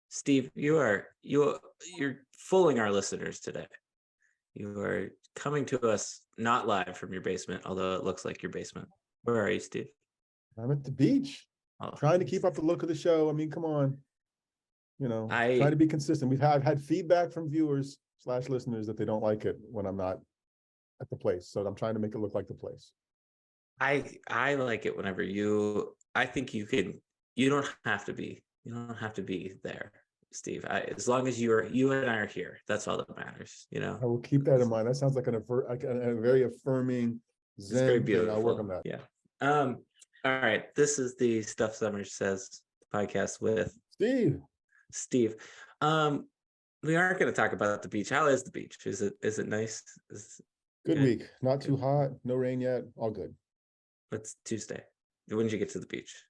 Steve, you're fooling our listeners today. You are coming to us not live from your basement, although it looks like your basement. Where are you, Steve? I'm at the beach, trying to keep up the look of the show. I mean, come on, trying to be consistent. I've had feedback from viewers / listeners that they don't like it when I'm not at the place. So I'm trying to make it look like the place. I like it whenever I think you don't have to be there, Steve. As long as you and I are here, that's all that matters. I will keep that in mind. That sounds like a very affirming It's very Zen beautiful. thing. I'll work on that. Yeah. All right. This is the Stuff Summers Says podcast with Steve. We aren't going to talk about the beach. How is the beach? Is it nice? Good week. Not too hot. No rain yet. All good. It's Tuesday. When did you get to the beach?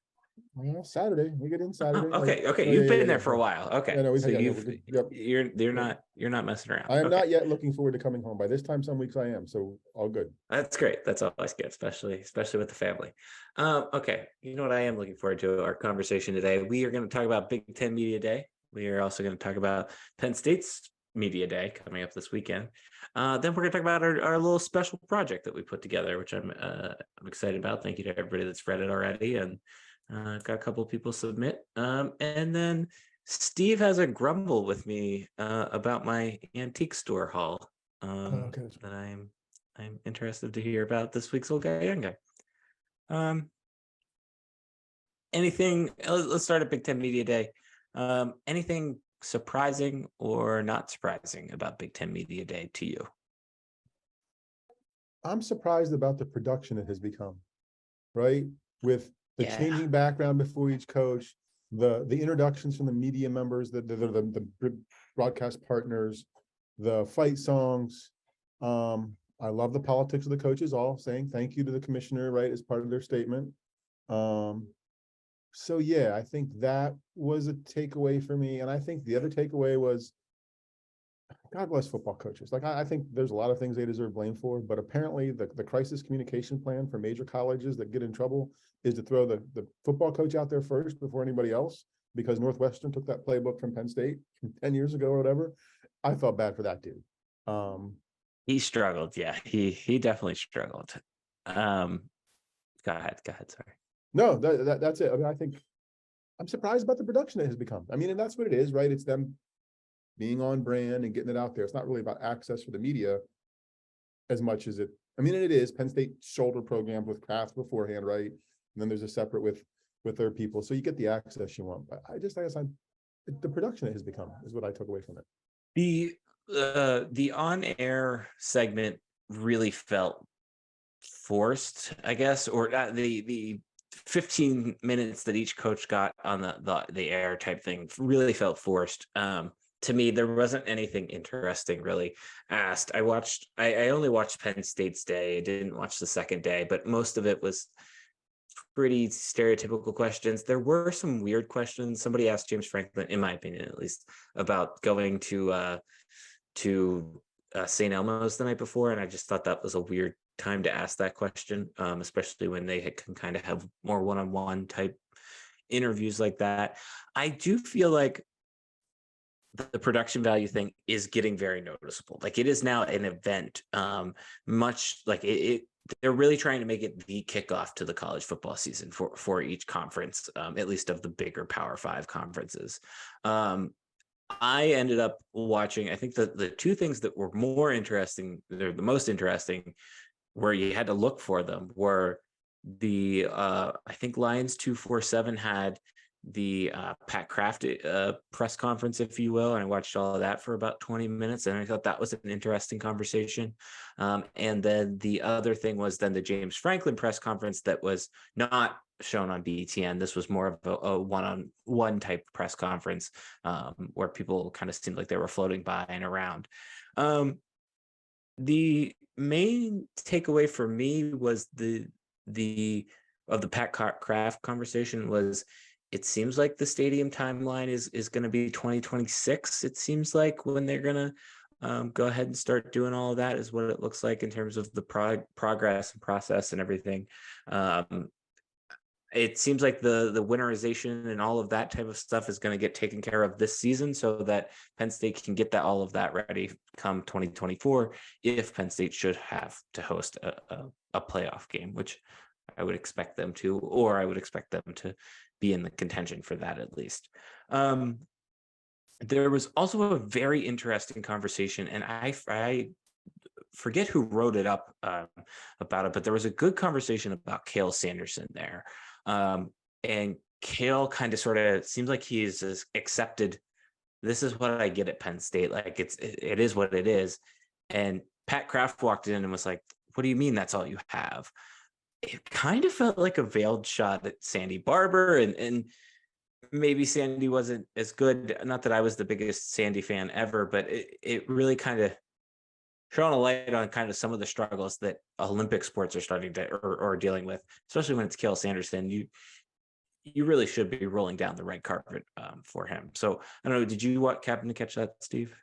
Well, Saturday. We get in Saturday. Okay. You've been there for a while. Okay. Yeah, no, so you're not messing around. I am not yet looking forward to coming home. By this time, some weeks I am. So all good. That's great. That's always good, especially with the family. Okay. You know what I am looking forward to? Our conversation today. We are going to talk about Big Ten Media Day. We are also going to talk about Penn State's Media Day coming up this weekend. Then we're going to talk about our little special project that we put together, which I'm excited about. Thank you to everybody that's read it already, and got a couple of people submit. And then Steve has a grumble with me about my antique store haul that I'm interested to hear about this week's Old Guy Young Guy. Anything? Let's start at Big Ten Media Day. Anything surprising or not surprising about Big Ten Media Day to you? I'm surprised about the production it has become, right? With the changing background before each coach, the introductions from the media members, the broadcast partners, the fight songs. I love the politics of the coaches all saying thank you to the commissioner, right, as part of their statement. So yeah, I think that was a takeaway for me. And I think the other takeaway was, God bless football coaches. Like, I think there's a lot of things they deserve blame for, but apparently the crisis communication plan for major colleges that get in trouble is to throw the football coach out there first before anybody else, because Northwestern took that playbook from Penn State from 10 years ago or whatever. I felt bad for that dude. He struggled. Yeah, he definitely struggled. Go ahead. Sorry. No, that's it. I mean, I think I'm surprised about the production it has become. I mean, and that's what it is, right? It's them being on brand and getting it out there. It's not really about access for the media as much as it. I mean, and it is. Penn State shoulder programs with Kraft beforehand, right? And then there's a separate with their people, so you get the access you want. But I guess the production it has become is what I took away from it. The on-air segment really felt forced, I guess, or the 15 minutes that each coach got on the air type thing really felt forced. To me, there wasn't anything interesting really asked. I only watched Penn State's day. I didn't watch the second day, but most of it was pretty stereotypical questions. There were some weird questions. Somebody asked James Franklin, in my opinion at least, about going to St. Elmo's the night before, and I just thought that was a weird time to ask that question, especially when they can kind of have more one-on-one type interviews like that. I do feel like the production value thing is getting very noticeable. Like, it is now an event, much like it they're really trying to make it the kickoff to the college football season for each conference, at least of the bigger Power 5 conferences. I ended up watching, I think the two things that were more interesting, they're the most interesting, where you had to look for them, were the I think Lions 247 had the Pat Kraft press conference, if you will, and I watched all of that for about 20 minutes, and I thought that was an interesting conversation. And then the other thing was then the James Franklin press conference that was not shown on BTN. This was more of a one-on-one type press conference, where people kind of seemed like they were floating by and around. The main takeaway for me was the Pat Kraft conversation was, it seems like the stadium timeline is going to be 2026. It seems like when they're going to go ahead and start doing all of that is what it looks like in terms of the progress and process and everything. it seems like the winterization and all of that type of stuff is going to get taken care of this season, so that Penn State can get all of that ready come 2024, if Penn State should have to host a playoff game, which I would expect them to, or I would expect them to be in the contention for that at least. There was also a very interesting conversation, and I forget who wrote it up about it, but there was a good conversation about Cale Sanderson there. And Cale kind of sort of seems like he's accepted, this is what I get at Penn State. Like it is what it is. And Pat Kraft walked in and was like, what do you mean that's all you have? It kind of felt like a veiled shot at Sandy Barber, and maybe Sandy wasn't as good. Not that I was the biggest Sandy fan ever, but it really kind of shone a light on kind of some of the struggles that Olympic sports are starting to or dealing with, especially when it's Cale Sanderson. You really should be rolling down the red carpet for him. So I don't know. Did you happen to catch that, Steve?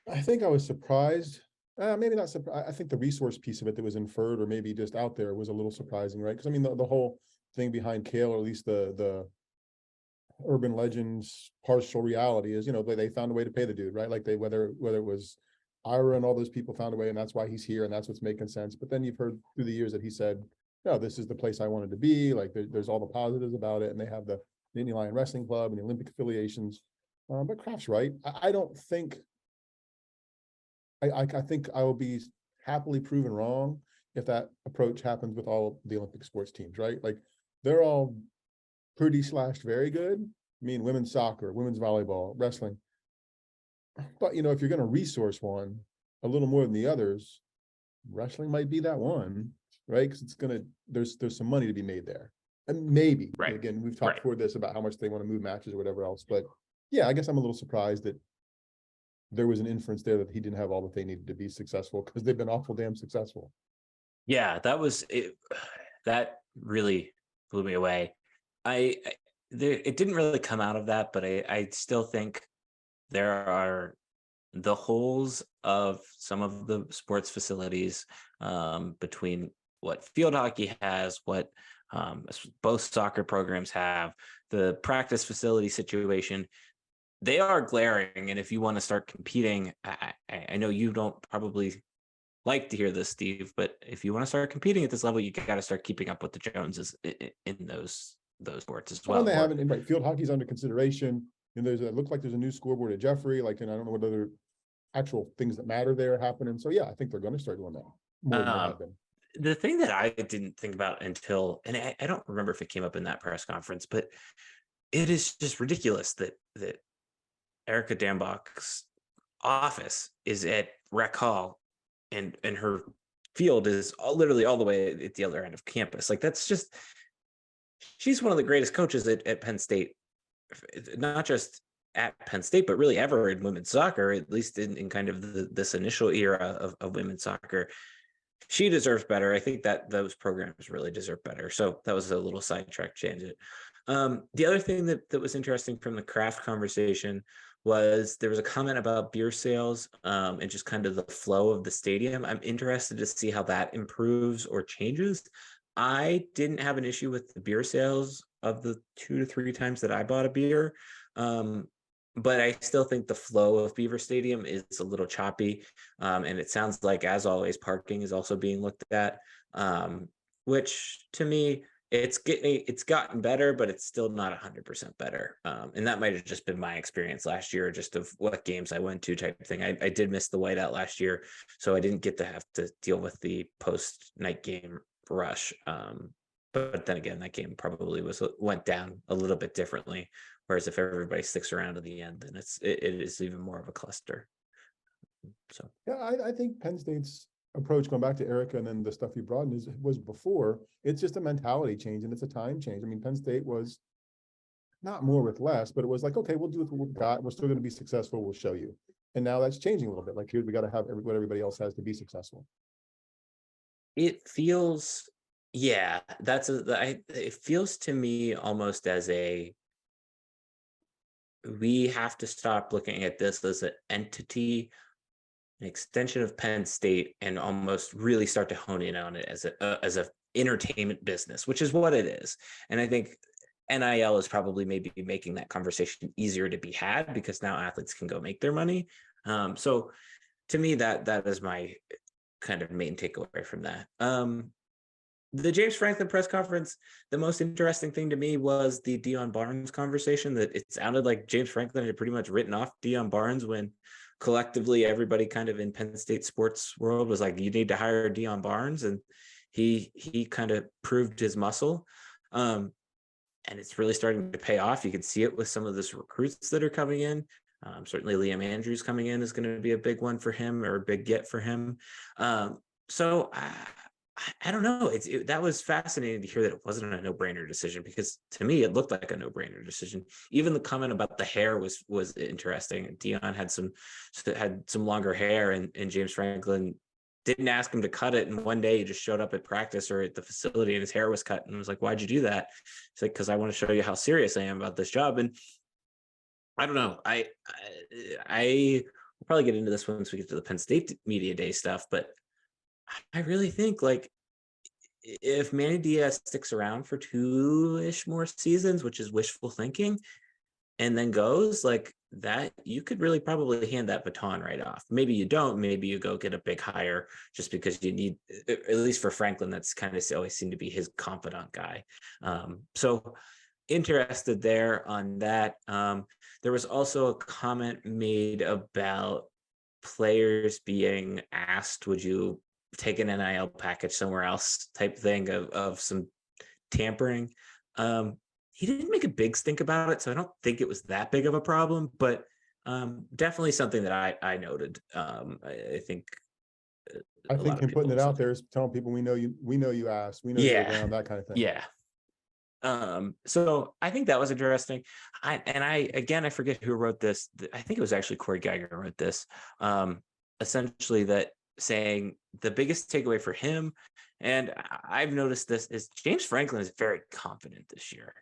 I think I was surprised. Maybe not surprised. I think the resource piece of it that was inferred or maybe just out there was a little surprising, right? Because I mean, the whole thing behind Cale, or at least the urban legends partial reality is, they found a way to pay the dude, right? Like whether it was Ira and all those people found a way, and that's why he's here, and that's what's making sense. But then you've heard through the years that he said, no, this is the place I wanted to be. Like there's all the positives about it, and they have the Indian Lion Wrestling Club and the Olympic affiliations. But Kraft's right. I don't think. I think I will be happily proven wrong if that approach happens with all the Olympic sports teams, right? Like they're all pretty / very good. I mean, women's soccer, women's volleyball, wrestling. But if you're going to resource one a little more than the others, wrestling might be that one, right? Because there's some money to be made there, and maybe Right. Again, we've talked before this about how much they want to move matches or whatever else. But yeah, I guess I'm a little surprised that there was an inference there that he didn't have all that they needed to be successful, because they've been awful damn successful. Yeah, that was it. That really blew me away. It didn't really come out of that, but I still think there are the holes of some of the sports facilities between what field hockey has, what both soccer programs have, the practice facility situation. They are glaring, and if you want to start competing, I know you don't probably like to hear this, Steve, but if you want to start competing at this level, you got to start keeping up with the Joneses in those sports as well. And they haven't, right? Field hockey's under consideration, and it looks like there's a new scoreboard at Jeffrey. Like, and I don't know what other actual things that matter there are happening. So yeah, I think they're going to start doing that more than they have been. The thing that I didn't think about until, and I don't remember if it came up in that press conference, but it is just ridiculous that Erica Dambach's office is at Rec Hall, and her field is literally all the way at the other end of campus. Like that's just, she's one of the greatest coaches at Penn State, not just at Penn State, but really ever in women's soccer, at least in kind of this initial era of women's soccer. She deserves better. I think that those programs really deserve better. So that was a little sidetrack tangent. The other thing that was interesting from the Kraft conversation was there was a comment about beer sales and just kind of the flow of the stadium. I'm interested to see how that improves or changes. I didn't have an issue with the beer sales of the 2 to 3 times that I bought a beer. But I still think the flow of Beaver Stadium is a little choppy. And it sounds like, as always, parking is also being looked at, which to me, it's gotten better, but it's still not 100% better. And that might have just been my experience last year, just of what games I went to type of thing. I did miss the whiteout last year, so I didn't get to have to deal with the post-night game rush. But then again, that game probably went down a little bit differently. Whereas if everybody sticks around to the end, then it is even more of a cluster. So yeah, I think Penn State's approach, going back to Erica and then the stuff you brought in, was before. It's just a mentality change and it's a time change. I mean, Penn State was not more with less, but it was like, okay, we'll do what we've got. We're still going to be successful. We'll show you. And now that's changing a little bit. Like, here we got to have what everybody else has to be successful. it feels, yeah, it feels to me almost as we have to stop looking at this as an entity, an extension of Penn State, and almost really start to hone in on it as a entertainment business, which is what it is. And I think NIL is probably maybe making that conversation easier to be had because now athletes can go make their money. So to me, that is my kind of main takeaway from that. The James Franklin press conference, the most interesting thing to me was the Deion Barnes conversation. That it sounded like James Franklin had pretty much written off Deion Barnes when collectively everybody kind of in Penn State sports world was like, you need to hire Deion Barnes. And he kind of proved his muscle. And it's really starting to pay off. You can see it with some of those recruits that are coming in. Certainly Liam Andrews coming in is going to be a big one for him, or a big get for him. So I don't know. That was fascinating to hear that it wasn't a no-brainer decision, because to me it looked like a no-brainer decision. Even the comment about the hair was interesting. Deion had some longer hair, and James Franklin didn't ask him to cut it. And one day he just showed up at practice or at the facility and his hair was cut, and was like, "Why'd you do that?" He's like, "Because I want to show you how serious I am about this job." And I don't know. I will probably get into this once we get to the Penn State Media Day stuff, but I really think, like, if Manny Diaz sticks around for 2-ish more seasons, which is wishful thinking, and then goes like that, you could really probably hand that baton right off. Maybe you don't. Maybe you go get a big hire just because you need, at least for Franklin, that's kind of always seemed to be his confidant guy. So interested there on that. There was also a comment made about players being asked, would you take an NIL package somewhere else type thing of some tampering. He didn't make a big stink about it, so I don't think it was that big of a problem, but definitely something that I noted. I think him putting it out there is telling people, we know you asked, we know you're around, that kind of thing. Yeah. So I think that was interesting. I forget who wrote this. I think it was actually Corey Geiger who wrote this. Essentially that saying the biggest takeaway for him, and I've noticed this, is James Franklin is very confident this year.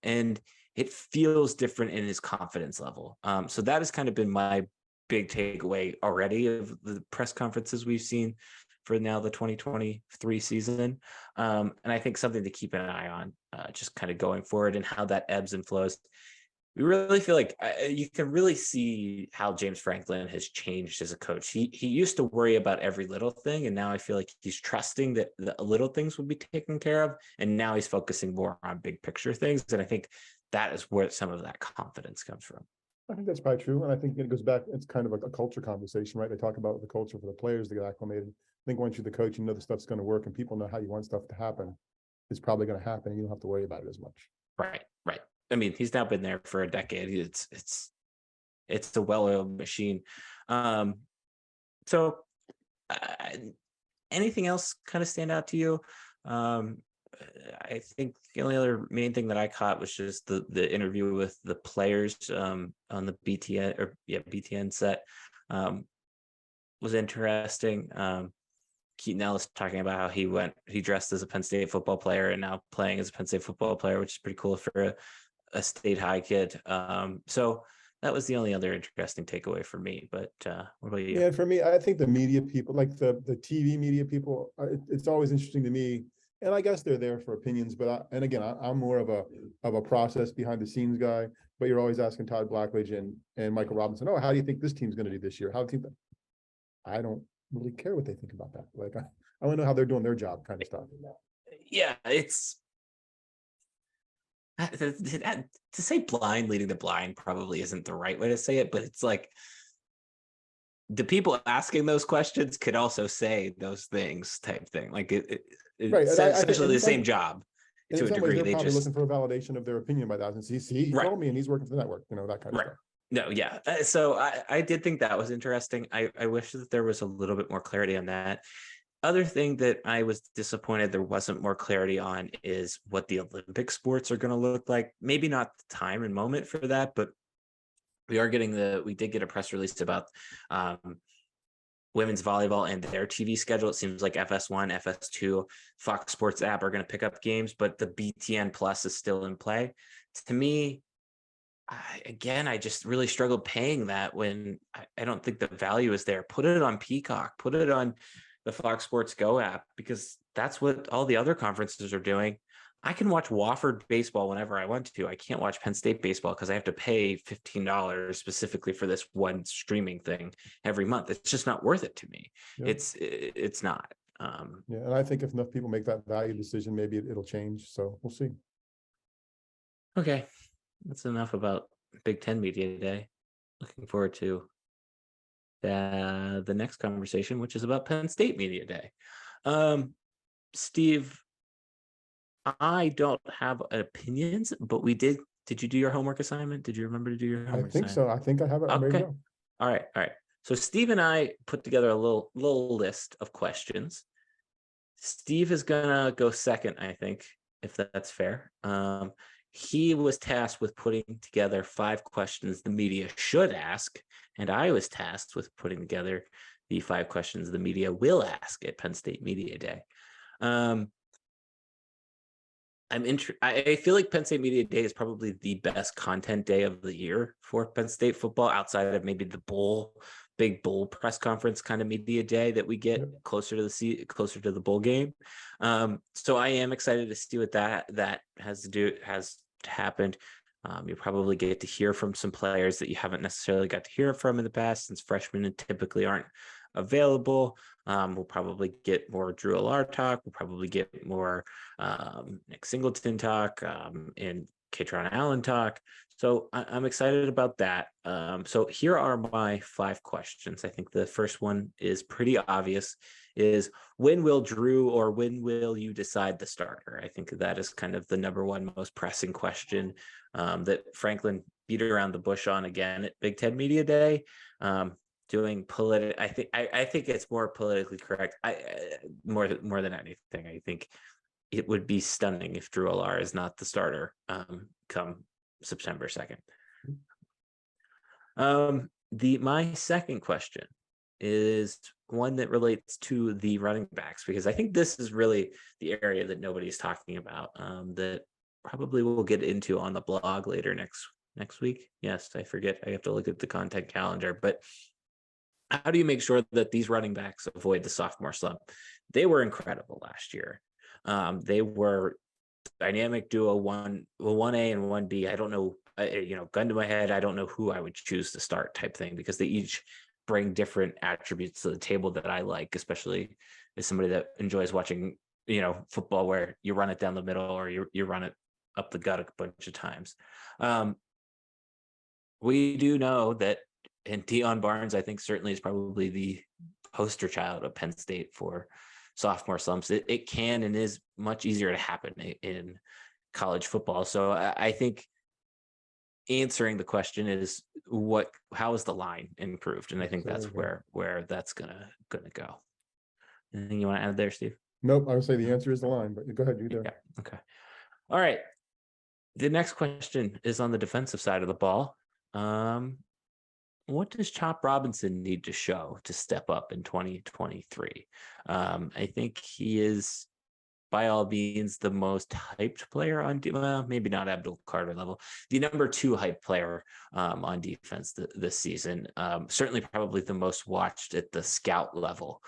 And it feels different in his confidence level. So that has kind of been my big takeaway already of the press conferences we've seen for now the 2023 season. And I think something to keep an eye on, just kind of going forward, and how that ebbs and flows. We really feel like you can really see how James Franklin has changed as a coach. He used to worry about every little thing, and now I feel like he's trusting that the little things will be taken care of, and now he's focusing more on big picture things. And I think that is where some of that confidence comes from. I think that's probably true. And I think it goes back, it's kind of a culture conversation, right? They talk about the culture for the players to get acclimated. I think once you're the coach, you know the stuff's going to work, and people know how you want stuff to happen. It's probably going to happen. You don't have to worry about it as much. Right. I mean, he's now been there for a decade. It's a well-oiled machine. So anything else kind of stand out to you? I think the only other main thing that I caught was just the interview with the players on the BTN set was interesting. Keaton Ellis talking about how he dressed as a Penn State football player and now playing as a Penn State football player, which is pretty cool for a state high kid. So that was the only other interesting takeaway for me. But what about you? Yeah, for me, I think the media people, like the TV media people, it's always interesting to me. And I guess they're there for opinions, but I'm more of a process behind the scenes guy. But you're always asking Todd Blackledge and Michael Robinson, oh, how do you think this team's going to do this year? I don't really care what they think about that. Like I want to know how they're doing their job, kind of stuff. Yeah, it's to say blind leading the blind probably isn't the right way to say it, but it's like the people asking those questions could also say those things type thing. Like it's right. essentially the same job to a degree. They're probably looking for a validation of their opinion by that. And he right. told me, and he's working for the network, that kind of stuff. No, yeah. So I did think that was interesting. I wish that there was a little bit more clarity on that. Other thing that I was disappointed there wasn't more clarity on is what the Olympic sports are going to look like. Maybe not the time and moment for that, but we did get a press release about women's volleyball and their TV schedule. It seems like FS1, FS2, Fox Sports app are going to pick up games, but the BTN Plus is still in play. To me, I just really struggled paying that when I don't think the value is there. Put it on Peacock, put it on the Fox Sports Go app, because that's what all the other conferences are doing. I can watch Wofford baseball whenever I want to. I can't watch Penn State baseball because I have to pay $15 specifically for this one streaming thing every month. It's just not worth it to me. Yeah. It's not. Yeah, and I think if enough people make that value decision, maybe it'll change. So we'll see. Okay, that's enough about Big Ten Media Day. Looking forward to the next conversation, which is about Penn State Media Day. Steve, I don't have opinions, but we did. Did you do your homework assignment? Did you remember to do your I homework think assignment? so. I think I have it. I'm ready to Okay. go. All right. All right. So Steve and I put together a little list of questions. Steve is gonna go second, I think, if that's fair. He was tasked with putting together 5 questions the media should ask, and I was tasked with putting together the 5 questions the media will ask at Penn State Media Day. I feel like Penn State Media Day is probably the best content day of the year for Penn State football, outside of maybe the big bowl press conference kind of media day that we get closer to the bowl game. So I am excited to see what that has happened. You probably get to hear from some players that you haven't necessarily got to hear from in the past, since freshmen typically aren't available. We'll probably get more Drew Allar talk. We'll probably get more Nick Singleton talk and Katron Allen talk. So I'm excited about that. So here are my 5 questions. I think the first one is pretty obvious, is when will you decide the starter? I think that is kind of the number one most pressing question that Franklin beat around the bush on again at Big Ten Media Day. I think it's more politically correct. More than anything, I think it would be stunning if Drew Allar is not the starter come September 2nd. My second question is one that relates to the running backs, because I think this is really the area that nobody's talking about, that probably we'll get into on the blog later next week. Yes, I forget. I have to look at the content calendar, but how do you make sure that these running backs avoid the sophomore slump? They were incredible last year. They were dynamic duo, 1A and 1B. I don't know, gun to my head, I don't know who I would choose to start type thing, because they each bring different attributes to the table that I like, especially as somebody that enjoys watching, football where you run it down the middle or you run it up the gut a bunch of times. We do know that, and Deion Barnes, I think, certainly is probably the poster child of Penn State for sophomore slumps. It can and is much easier to happen in college football. So I think answering the question is how is the line improved? And I think that's where that's gonna go. Anything you want to add there, Steve? Nope. I would say the answer is the line, but go ahead. You do. Okay. All right. The next question is on the defensive side of the ball. What does Chop Robinson need to show to step up in 2023? I think he is, by all means, the most hyped player on maybe not Abdul Carter level, the number 2 hyped player on defense this season. Certainly probably the most watched at the scout level.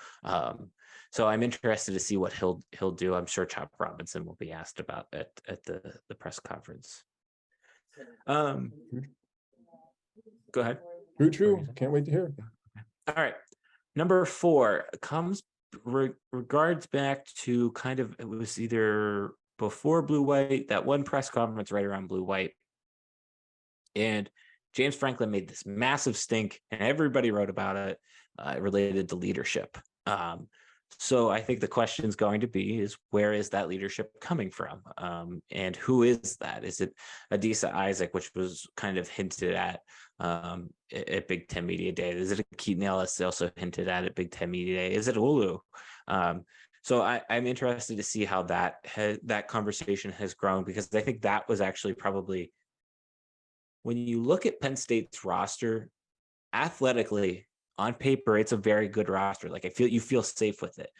So I'm interested to see what he'll do. I'm sure Chop Robinson will be asked about at the press conference. Go ahead. True. Can't wait to hear. All right. Number 4 comes regards back to kind of, it was either before Blue White, that one press conference right around Blue White. And James Franklin made this massive stink and everybody wrote about it related to leadership. So I think the question is going to be is where is that leadership coming from? And who is that? Is it Adisa Isaac, which was kind of hinted at Big Ten Media Day? Is it Keaton Ellis, also hinted at Big Ten Media Day? Is it Olu? So I'm interested to see how that conversation has grown, because I think that was actually probably, when you look at Penn State's roster athletically, on paper, it's a very good roster. Like, you feel safe with it.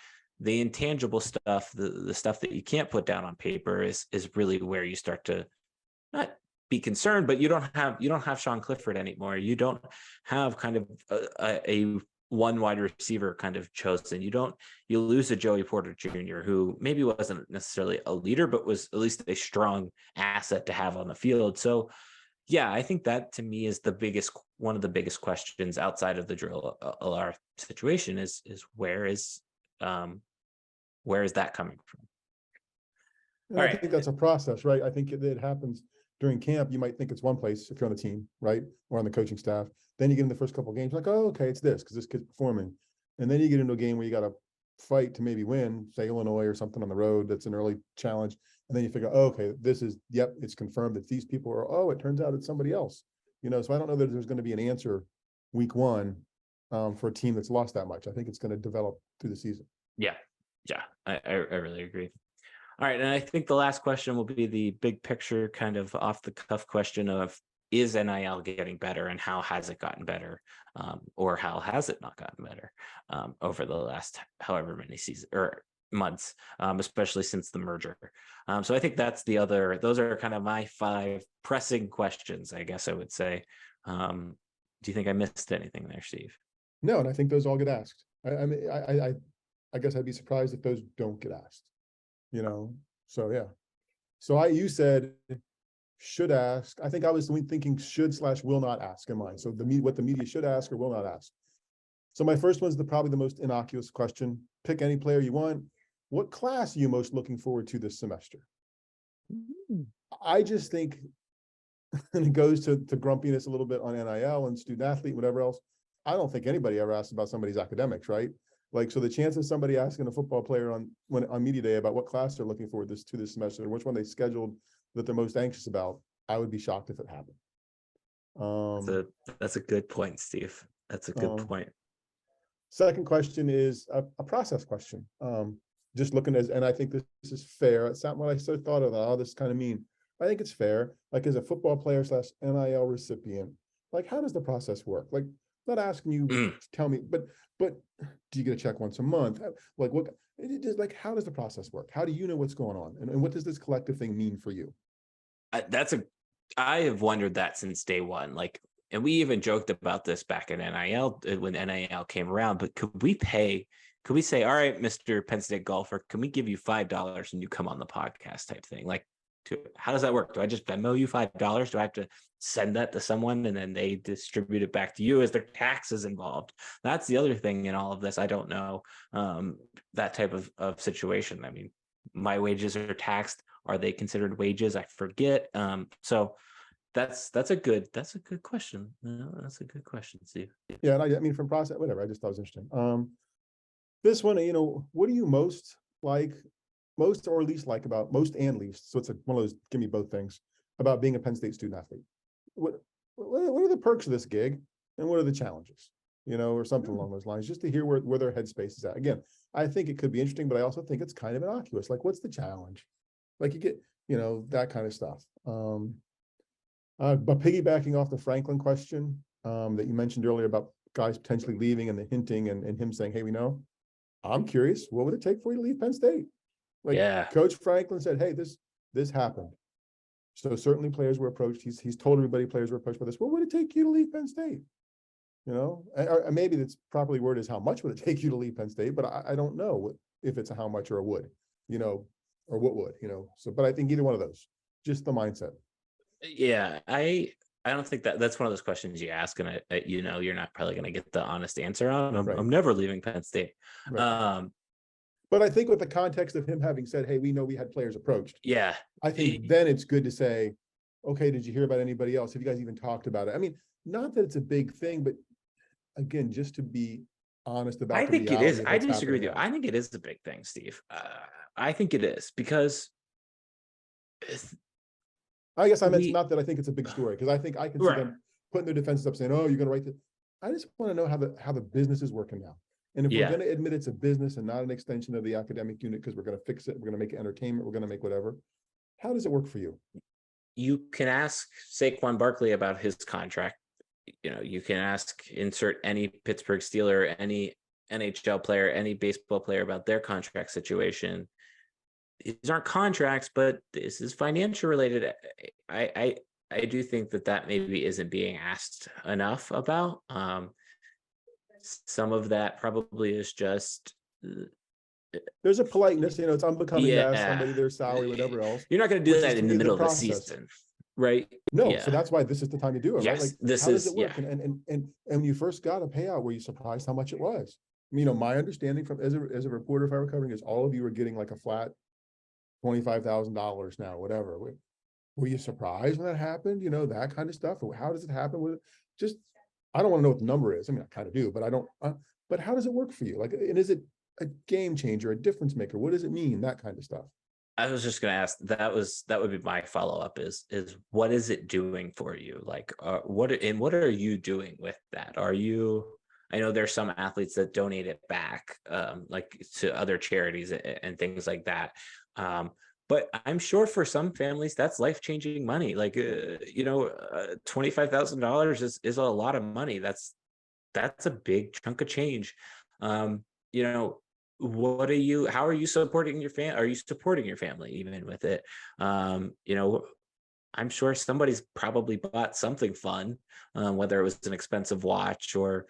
The intangible stuff, the stuff that you can't put down on paper is really where you start to not be concerned, but you don't have Sean Clifford anymore. You don't have kind of a one wide receiver kind of chosen. You lose a Joey Porter Jr., who maybe wasn't necessarily a leader, but was at least a strong asset to have on the field. So yeah, I think that to me is one of the biggest questions outside of the drill LR situation is where is that coming from? And All I right. think that's a process, right? I think it happens during camp. You might think it's one place if you're on the team, right? Or on the coaching staff. Then you get in the first couple of games, like, oh, okay, it's this because this kid's performing. And then you get into a game where you got to fight to maybe win, say Illinois or something on the road. That's an early challenge. And then you figure, oh, okay, it's confirmed that these people are, it turns out it's somebody else. So I don't know that there's going to be an answer week one for a team that's lost that much. I think it's going to develop through the season. Yeah. I really agree. All right. And I think the last question will be the big picture kind of off the cuff question of, is NIL getting better and how has it gotten better? Or how has it not gotten better over the last however many seasons or months, especially since the merger? So I think those are kind of my 5 pressing questions, I guess I would say. Do you think I missed anything there, Steve? No, and I think those all get asked. I guess I'd be surprised if those don't get asked. So yeah. So you said should ask. I think I was thinking should/will not ask in mind. So what the media should ask or will not ask. So my first one's probably the most innocuous question. Pick any player you want. What class are you most looking forward to this semester? I just think, and it goes to grumpiness a little bit on NIL and student athlete, whatever else. I don't think anybody ever asks about somebody's academics, right? Like, so the chance of somebody asking a football player on media day about what class they're looking forward to this semester, which one they scheduled that they're most anxious about, I would be shocked if it happened. That's a good point, Steve. That's a good point. Second question is a process question. Just looking and I think this is fair. It's not what I so thought of. Oh, this is kind of mean. I think it's fair. Like, as a football player / NIL recipient, like, how does the process work? Like, not asking you to tell me, but do you get a check once a month? Like, what? It is like, how does the process work? How do you know what's going on? And what does this collective thing mean for you? I have wondered that since day one. Like, and we even joked about this back in NIL when NIL came around. But could we say, all right, Mr. Penn State golfer, can we give you $5 and you come on the podcast type thing? Like, how does that work? Do I just Venmo you $5? Do I have to send that to someone and then they distribute it back to you? Is there taxes involved? That's the other thing in all of this. I don't know that type of situation. I mean, my wages are taxed. Are they considered wages? I forget. So that's a good question. That's a good question, Steve. Yeah, and I mean, from process, whatever. I just thought it was interesting. This one, what do you most or least like about most and least? So it's one of those give me both things about being a Penn State student athlete. What are the perks of this gig, and what are the challenges? Or something along those lines, just to hear where their headspace is at. Again, I think it could be interesting, but I also think it's kind of innocuous. Like, what's the challenge? Like, you get, that kind of stuff. But piggybacking off the Franklin question that you mentioned earlier about guys potentially leaving and the hinting and him saying, hey, I'm curious, what would it take for you to leave Penn State? Like, yeah. Coach Franklin said, hey, this happened. So certainly players were approached. He's told everybody players were approached by this. What would it take you to leave Penn State? Or maybe that's properly worded as how much would it take you to leave Penn State, but I don't know if it's a how much or a would, or what would, So, but I think either one of those, just the mindset. Yeah, I don't think that's one of those questions you ask, and you're not probably going to get the honest answer on. I'm never leaving Penn State. Right. But I think with the context of him having said, hey, we know we had players approached. Yeah. I think then it's good to say, okay, did you hear about anybody else? Have you guys even talked about it? I mean, not that it's a big thing, but again, just to be honest about I think it is. I disagree with you. I think it is a big thing, Steve. I think it is because I guess it's not that I think it's a big story, because I think I can see them putting their defenses up saying, oh, you're going to write this. I just want to know how the business is working now. And if we're going to admit it's a business and not an extension of the academic unit, because we're going to fix it, we're going to make it entertainment, we're going to make whatever. How does it work for you? You can ask Saquon Barkley about his contract. You can insert any Pittsburgh Steeler, any NHL player, any baseball player about their contract situation. These aren't contracts, but this is financial related. I do think that maybe isn't being asked enough about. some of that probably is just, There's a politeness, it's unbecoming to ask yeah, somebody their salary, whatever else, you're not going to do which is that to in the me the middle of the process. season, right? No, so Yeah. that's why this is the time to do it, right? Like, Yes, this how does is, it yeah. work? And when you first got a payout, were you surprised how much it was? My understanding from as a reporter, if I were covering, is all of you were getting like a flat $25,000 now, whatever. Were you surprised when that happened? That kind of stuff. Or how does it happen? Just, I don't want to know what the number is. I mean, I kind of do, but I don't. But how does it work for you? Like, and is it a game changer, a difference maker? What does it mean? That kind of stuff. I was just going to ask, that would be my follow-up is what is it doing for you? Like, what are you doing with that? I know there's some athletes that donate it back, like to other charities and things like that. But I'm sure for some families that's life-changing money. Like, $25,000 is a lot of money. That's a big chunk of change. You know, how are you supporting your are you supporting your family even with it? I'm sure somebody's probably bought something fun, whether it was an expensive watch or,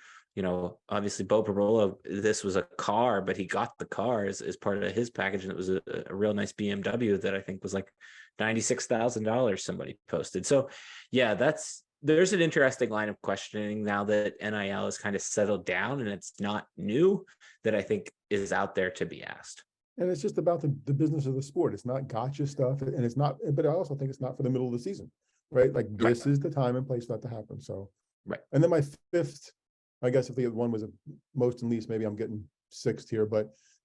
obviously Bo Perola, this was a car, but he got the car as part of his package. And it was a real nice BMW that I think was like $96,000 somebody posted. So yeah, there's an interesting line of questioning now that NIL is kind of settled down and it's not new, that I think is out there to be asked. And it's just about the business of the sport. It's not gotcha stuff, and it's not. But I also think it's not for the middle of the season, right? Like, Right. this is the time and place for that to happen. So, Right. And then my fifth, I guess if the one was a most and least, maybe I'm getting sixth here,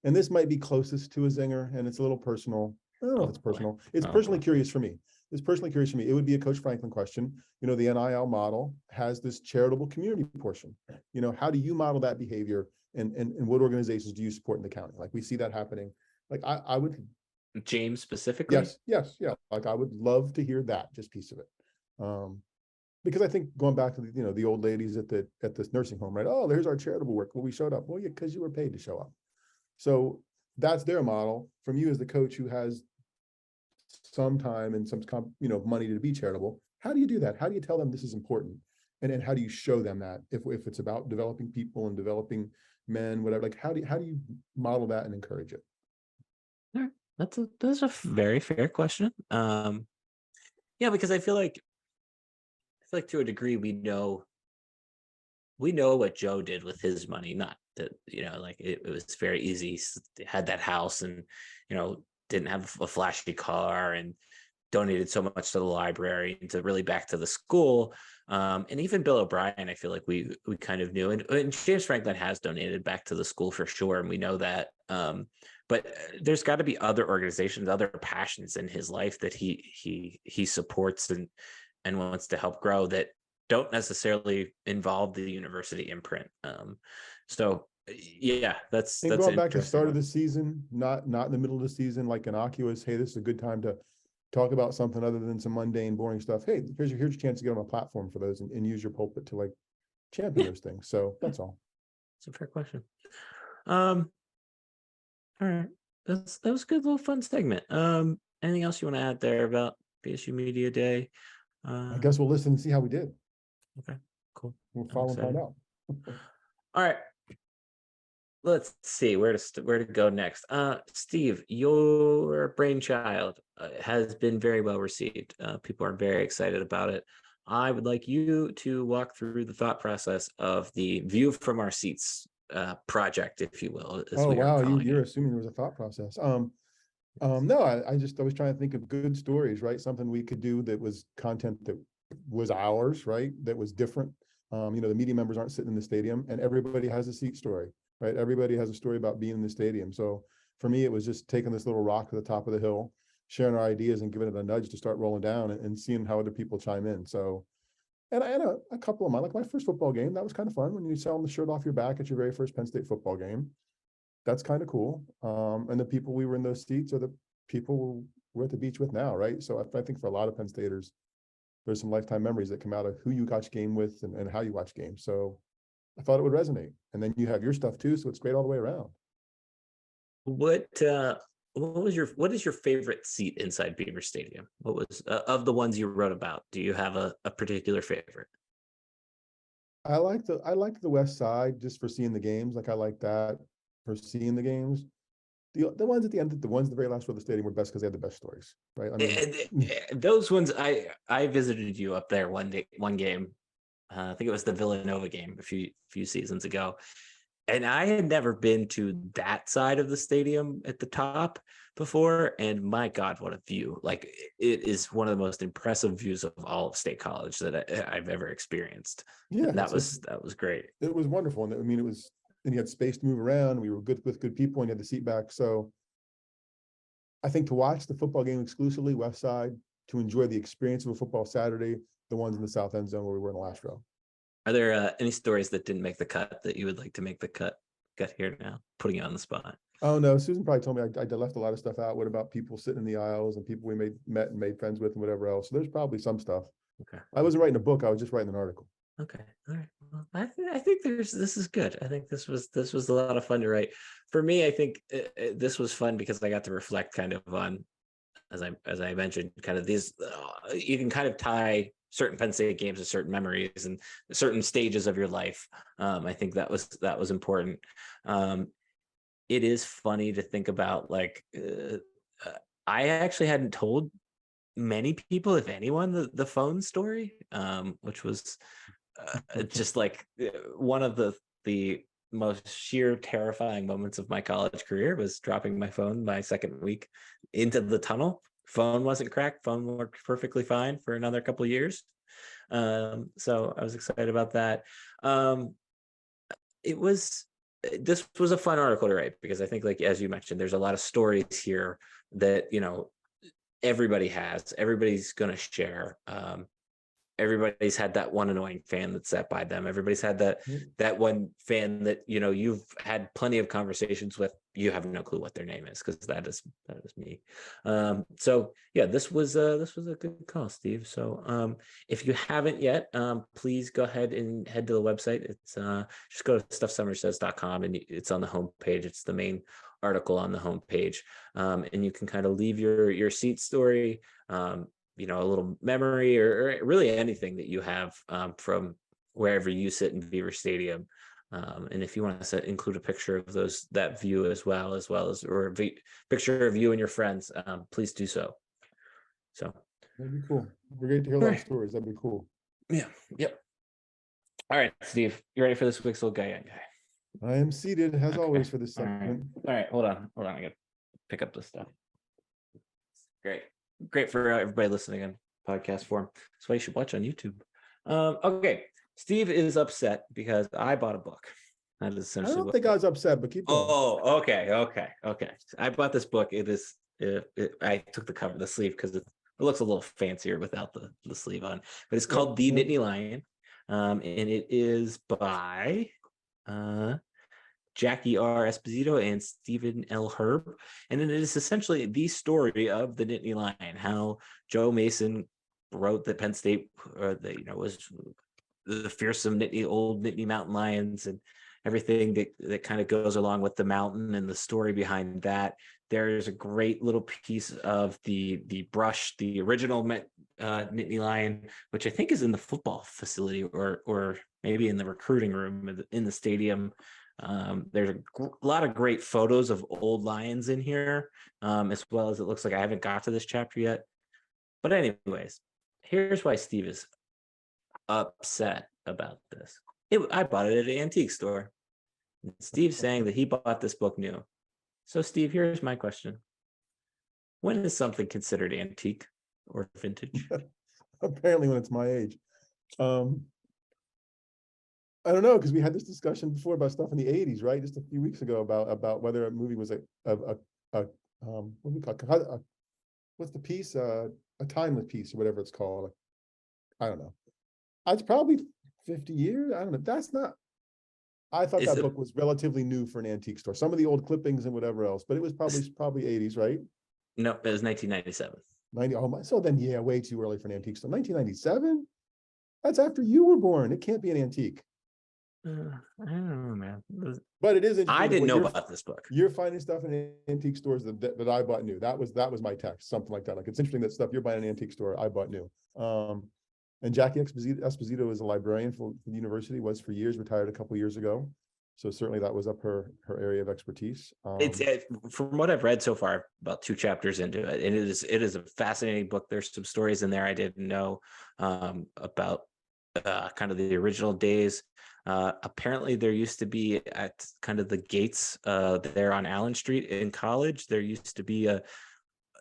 and this might be closest to a zinger, and it's a little personal. I don't know if it's personal. It's personally curious for me. It would be a Coach Franklin question. The NIL model has this charitable community portion. How do you model that behavior, and what organizations do you support in the county? Like, we see that happening. Like, I would. James specifically? Yes, yeah. Like, I would love to hear that, just piece of it. Because I think going back to the old ladies at this nursing home, right? Oh, there's our charitable work. Well, we showed up. Well, yeah, because you were paid to show up. So that's their model. From you as the coach who has some time and some money to be charitable, how do you do that? How do you tell them this is important? And then how do you show them that if it's about developing people and developing men, whatever, like how do you model that and encourage it? All right. That's a very fair question. Yeah, because I feel like to a degree we know what Joe did with his money. Not that, like it was very easy. He had that house and, didn't have a flashy car and donated so much to the library and to really back to the school. And even Bill O'Brien, I feel like we kind of knew, and James Franklin has donated back to the school for sure. And we know that, but there's got to be other organizations, other passions in his life that he supports and wants to help grow that don't necessarily involve the university imprint. So yeah, that's going back to the start one. of the season, not in the middle of the season, like innocuous. Hey, this is a good time to talk about something other than some mundane, boring stuff. Hey, here's your chance to get on a platform for those and use your pulpit to like champion those things. So that's all. It's a fair question. All right, that was a good little fun segment. Anything else you want to add there about BSU Media Day? I guess we'll listen and see how we did. Okay, cool. We'll follow and find out. All right. Let's see where to go next. Steve, your brainchild has been very well received. People are very excited about it. I would like you to walk through the thought process of the View from Our Seats project, if you will. Oh wow, you're assuming there was a thought process. No, I was trying to think of good stories, right? Something we could do that was content that was ours, right? That was different. The media members aren't sitting in the stadium, and everybody has a seat story, right? Everybody has a story about being in the stadium. So for me, it was just taking this little rock to the top of the hill, sharing our ideas and giving it a nudge to start rolling down and seeing how other people chime in. So, and I had a couple of mine, like my first football game, that was kind of fun when you sell the shirt off your back at your very first Penn State football game. That's kind of cool. And the people we were in those seats are the people we're at the beach with now, right? So I think for a lot of Penn Staters, there's some lifetime memories that come out of who you watch game with and how you watch games. So I thought it would resonate. And then you have your stuff too, so it's great all the way around. What is your favorite seat inside Beaver Stadium? What was of the ones you wrote about? Do you have a particular favorite? I like the West Side just for seeing the games. Like I like that for seeing the games. The ones at the end, the ones at the very last row of the stadium were best because they had the best stories, right? I mean, Those ones, I visited you up there one game. I think it was the Villanova game a few seasons ago, and I had never been to that side of the stadium at the top before. And my God, what a view! Like it is one of the most impressive views of all of State College that I've ever experienced. yeah, That was great. it was wonderful, and I mean, and you had space to move around. We were good with good people, and you had the seat back. So I think to watch the football game exclusively West Side, to enjoy the experience of a football Saturday, the ones in the south end zone where we were in the last row. Are there any stories that didn't make the cut that you would like to make the cut here now? Putting you on the spot. Oh no, Susan probably told me I left a lot of stuff out. What about people sitting in the aisles and people we met and made friends with and whatever else? So there's probably some stuff. Okay. I wasn't writing a book. I was just writing an article. Okay. All right. Well, I think this is good. I think this was a lot of fun to write. For me, I think this was fun because I got to reflect kind of on, as I mentioned, kind of these. You can kind of tie certain Penn State games to certain memories and certain stages of your life. I think that was important. It is funny to think about. Like, I actually hadn't told many people, if anyone, the phone story, which was just like one of the most sheer terrifying moments of my college career was dropping my phone my second week into the tunnel. Phone wasn't cracked. Phone worked perfectly fine for another couple of years. So I was excited about that. This was a fun article to write because I think, like, as you mentioned, there's a lot of stories here that, everybody's going to share. Everybody's had that one annoying fan that sat by them. Everybody's had that one fan that, you've had plenty of conversations with. You have no clue what their name is, because that is me. So yeah, this was a good call, Steve. So if you haven't yet, please go ahead and head to the website. It's just go to stuffsummersays.com, and it's on the homepage. It's the main article on the homepage, and you can kind of leave your seat story, a little memory, or really anything that you have from wherever you sit in Beaver Stadium. And if you want to include a picture of that view as well as or a picture of you and your friends, please do so. So that'd be cool. We're great to hear a lot of stories. That'd be cool. Yeah. Yep. All right, Steve, you ready for this week's little guy? I am seated as always for this segment. All right. Hold on. I gotta pick up this stuff. Great for everybody listening on podcast form. That's why you should watch on YouTube. Okay. Steve is upset because I bought a book. That is essentially. I don't think I was upset, but keep going. Oh, okay. I bought this book. I took the sleeve because it looks a little fancier without the sleeve on. But it's called The Nittany Lion, and it is by Jackie R. Esposito and Stephen L. Herb. And then it is essentially the story of the Nittany Lion, how Joe Mason wrote that Penn State was the fearsome old Nittany Mountain Lions, and everything that kind of goes along with the mountain and the story behind that. There's a great little piece of the brush, the original Nittany Lion, which I think is in the football facility or maybe in the recruiting room in the stadium. There's a lot of great photos of old lions in here, as well as it looks like I haven't got to this chapter yet. But anyways, here's why Steve is upset about this. I bought it at an antique store. Steve's saying that he bought this book new. So Steve, here's my question. When is something considered antique or vintage? Apparently when it's my age. I don't know, because we had this discussion before about stuff in the 80s, right? Just a few weeks ago about whether a movie was what do we call it? What's the piece? A timeless piece or whatever it's called. I don't know. It's probably 50 years. I don't know. That's not. I thought that book was relatively new for an antique store. Some of the old clippings and whatever else, but it was probably 80s, right? No, it was 1997. 90. Oh my. So then, yeah, way too early for an antique store. 1997. That's after you were born. It can't be an antique. I don't know, man. But it is. I didn't know about this book. You're finding stuff in antique stores that I bought new. That was my text, something like that. Like, it's interesting that stuff you're buying in an antique store I bought new. And Jackie Esposito is a librarian for the university, was for years, retired a couple years ago. So certainly that was up her area of expertise. It's from what I've read so far, about 2 chapters into it, and it is a fascinating book. There's some stories in there I didn't know about kind of the original days. Apparently, there used to be at kind of the gates there on Allen Street in college. There used to be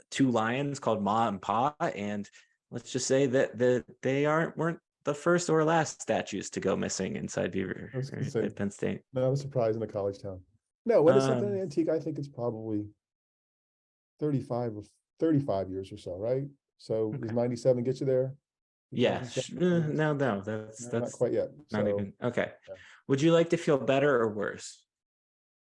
2 lions called Ma and Pa, and let's just say that they weren't the first or last statues to go missing inside Beaver at Penn State. Not a surprise in a college town. No, when is something antique? I think it's probably 35 years or so, right? So does 97 get you there? Yeah, no, that's not quite yet. Not even okay. Yeah. Would you like to feel better or worse?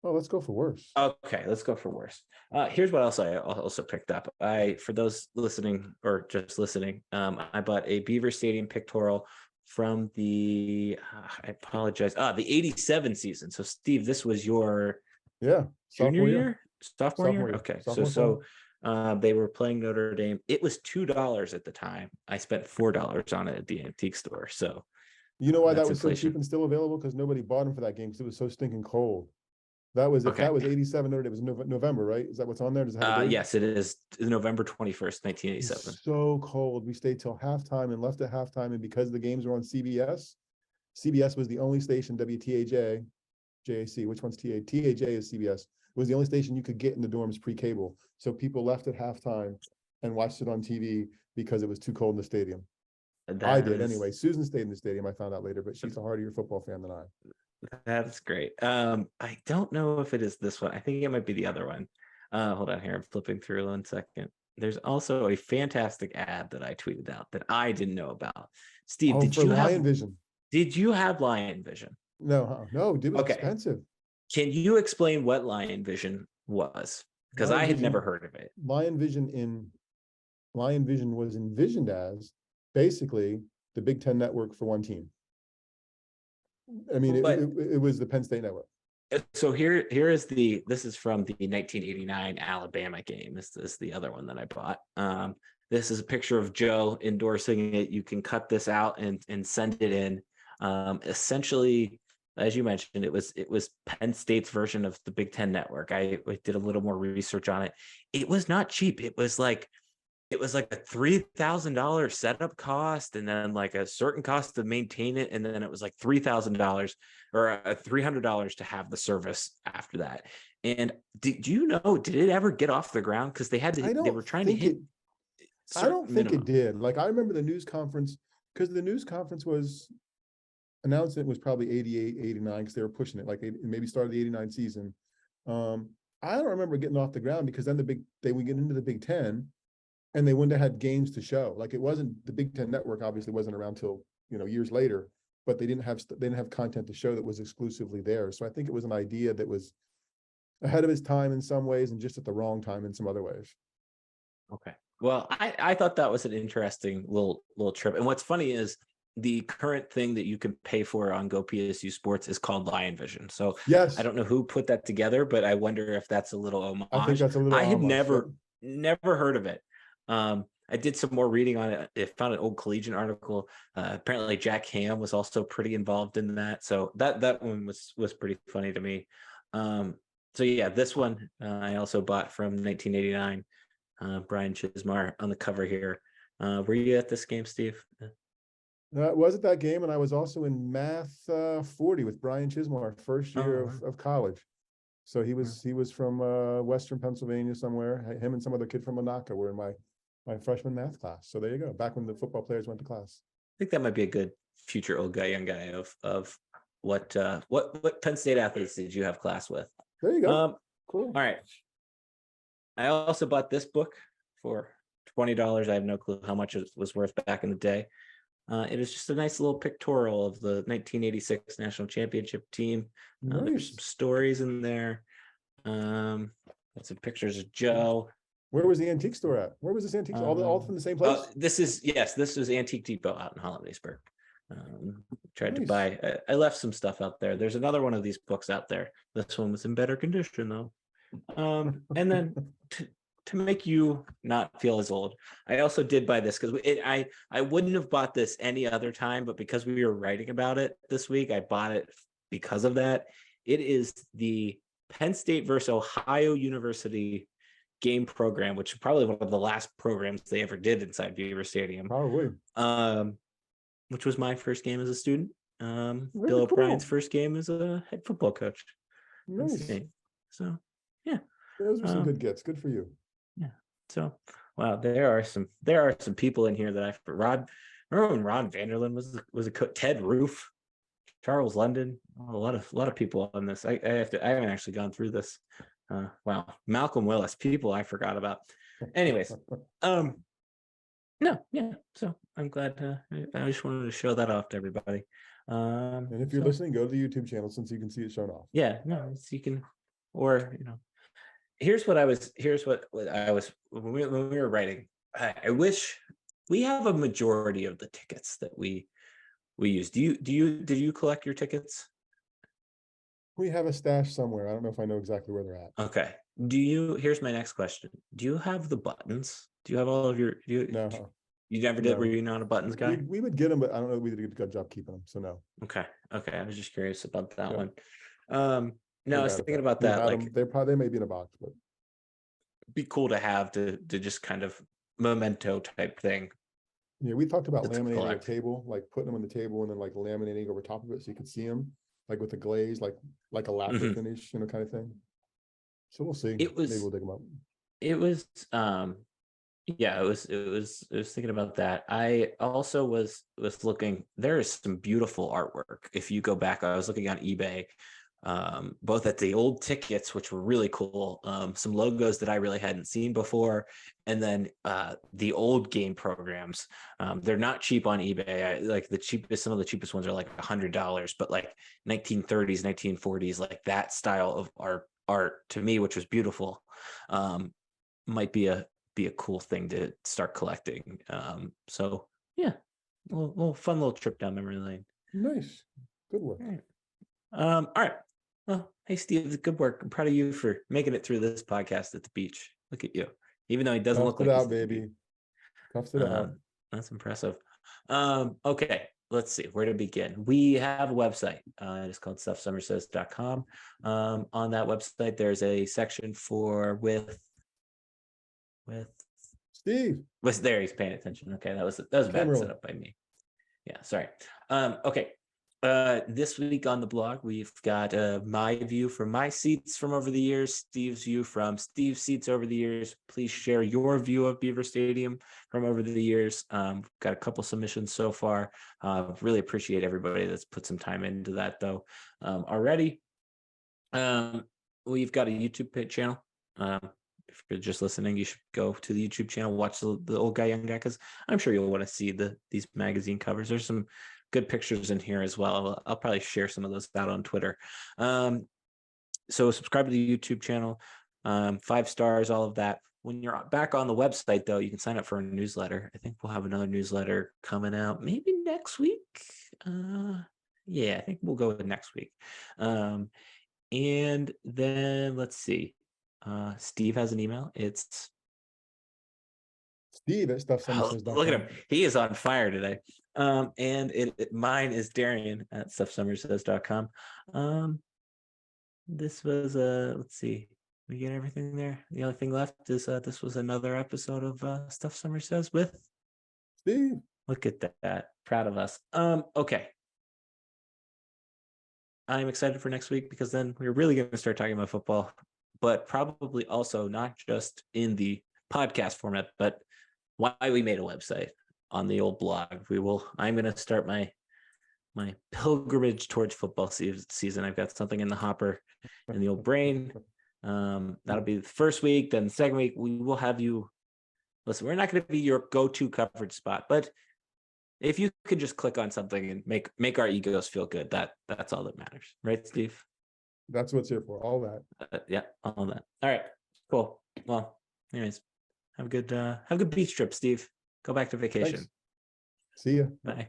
Oh, let's go for worse. Okay, let's go for worse. Here's what else I also picked up. For those listening or just listening, I bought a Beaver Stadium pictorial from the I apologize. The 87 season. So Steve, this was your junior year? Sophomore year? Okay. So they were playing Notre Dame. It was $2 at the time. I spent $4 on it at the antique store. So you know why that was inflation. So cheap and still available? Because nobody bought them for that game because it was so stinking cold. That was if that was 87 Notre Dame, it was November, right? Is that what's on there? Does it have yes, it is November 21st, 1987. So cold. We stayed till halftime and left at halftime. And because the games were on CBS was the only station, WTAJ, JAC, which one's TA? TAJ is CBS, was the only station you could get in the dorms pre-cable. So people left at halftime and watched it on TV because it was too cold in the stadium. I did anyway. Susan stayed in the stadium, I found out later, but she's a hardier football fan than I. That's great. I don't know if it is this one. I think it might be the other one. Hold on here. I'm flipping through 1 second. There's also a fantastic ad that I tweeted out that I didn't know about. Steve, did you have Lion Vision? Did you have Lion Vision? No, it was expensive. Can you explain what Lion Vision was? Because I had never heard of it. Lion Vision was envisioned as basically the Big Ten network for one team. I mean, it was the Penn State network. So here is this is from the 1989 Alabama game. This is the other one that I bought. This is a picture of Joe endorsing it. You can cut this out and send it in. Essentially, as you mentioned, it was Penn State's version of the Big Ten network. I did a little more research on it. It was not cheap. It was like a $3,000 setup cost, and then like a certain cost to maintain it, and then it was like $3,000 or $300 to have the service after that. And did it ever get off the ground? Because they were trying to hit. I don't think it did. Like I remember the news conference, because the news conference was announced, it was probably 88, 89, because they were pushing it, like maybe started the 89 season. I don't remember getting off the ground, because then they would get into the Big Ten. And they wouldn't have had games to show. Like it wasn't, the Big Ten network obviously wasn't around till years later, but they didn't have content to show that was exclusively there. So I think it was an idea that was ahead of its time in some ways and just at the wrong time in some other ways. Okay. Well, I thought that was an interesting little trip. And what's funny is the current thing that you can pay for on Go PSU Sports is called Lion Vision. So yes, I don't know who put that together, but I wonder if that's a little homage. I think that's a little. I had never heard of it. I did some more reading on it. I found an old Collegian article. Apparently Jack Ham was also pretty involved in that. So that one was pretty funny to me. So yeah, this one I also bought from 1989. Brian Chismar on the cover here. Were you at this game, Steve? No, it wasn't that game, and I was also in Math 40 with Brian Chismar, first year of college. So he was from Western Pennsylvania somewhere. Him and some other kid from Monaco were in my freshman math class. So there you go. Back when the football players went to class. I think that might be a good future old guy, young guy of what Penn State athletes did you have class with? There you go. Cool. All right. I also bought this book for $20. I have no clue how much it was worth back in the day. It is just a nice little pictorial of the 1986 national championship team. Nice. There's some stories in there. Got some pictures of Joe. Where was the antique store at? Where was this antique store? All from the same place? This was Antique Depot out in Hollidaysburg. Tried to buy. I left some stuff out there. There's another one of these books out there. This one was in better condition though. And then to make you not feel as old, I also did buy this because I wouldn't have bought this any other time, but because we were writing about it this week, I bought it because of that. It is the Penn State versus Ohio University game program, which is probably one of the last programs they ever did inside Beaver Stadium. Probably. Which was my first game as a student. Very Bill cool. O'Brien's first game as a head football coach. Nice. So yeah, Those are some good gets. Good for you. yeah. So wow, there are some people in here that remember when Ron Vanderlyn was a coach, Ted Roof, Charles London, a lot of people on this. I haven't actually gone through this. Wow, Malcolm Willis, people I forgot about. Anyways, no, yeah. So I'm glad. I just wanted to show that off to everybody. And if you're listening, go to the YouTube channel since you can see it shown off. Yeah, no, so you can, or here's what I was when we were writing. I wish we have a majority of the tickets that we use. Did you collect your tickets? We have a stash somewhere. I don't know if I know exactly where they're at. Okay. Here's my next question. Do you have the buttons? Do you have all of your? No. You never did? No. Were you not a buttons guy? We would get them, but I don't know if we did a good job keeping them. So no. Okay. I was just curious about that Yeah. one. No, I was thinking about that. Like, they may be in a box, but be cool to have to just kind of memento type thing. yeah, we talked about That's laminating a collect. table, like putting them on the table and then like laminating over top of it so you could see them, like with the glaze, like a lacquer finish, kind of thing. So we'll see. Maybe we'll dig them up. It was yeah, it was thinking about that. I also was looking, there is some beautiful artwork. If you go back, I was looking on eBay, both at the old tickets, which were really cool, some logos that I really hadn't seen before, and then the old game programs. They're not cheap on eBay. Some of the cheapest ones are like $100, but like 1930s, 1940s, like that style of art to me, which was beautiful, might be a cool thing to start collecting. So yeah, little fun little trip down memory lane. Nice, good work. All right. Well, hey Steve, good work. I'm proud of you for making it through this podcast at the beach. Look at you. Even though he doesn't look like it out, baby. Toughed it out. That's impressive. Okay, let's see where to begin. We have a website. It's called stuffsummersays.com. On that website, there's a section for with Steve. There, he's paying attention. Okay, that was a bad setup by me. Yeah, sorry. Okay. This week on the blog, we've got my view from my seats from over the years, Steve's view from Steve's seats over the years. Please share your view of Beaver Stadium from over the years. Got a couple submissions so far. Really appreciate everybody that's put some time into that though already. We've got a YouTube channel. If you're just listening, you should go to the YouTube channel, watch the old guy, young guy, because I'm sure you'll want to see these magazine covers. There's some good pictures in here as well. I'll probably share some of those out on Twitter. So subscribe to the YouTube channel, 5 stars, all of that. When you're back on the website, though, you can sign up for a newsletter. I think we'll have another newsletter coming out maybe next week. Yeah, I think we'll go with next week. And then let's see. Steve has an email. It's Steve at stuffsummersays.com. Look at him. He is on fire today. And mine is Darian at stuffsummersays.com. This was let's see. We get everything there. The only thing left is this was another episode of Stuff Summer Says with Steve. Look at that. Proud of us. Okay. I'm excited for next week because then we're really going to start talking about football, but probably also not just in the podcast format, but why we made a website on the old blog. I'm going to start my pilgrimage towards football season. I've got something in the hopper in the old brain. That'll be the first week. Then the second week, we will have you listen. We're not going to be your go-to coverage spot, but if you could just click on something and make our egos feel good, that's all that matters, right, Steve? That's what's here for. All that. Yeah, all that. All right, cool. Well, anyways, have a good beach trip, Steve. Go back to vacation. Thanks. See ya. Bye.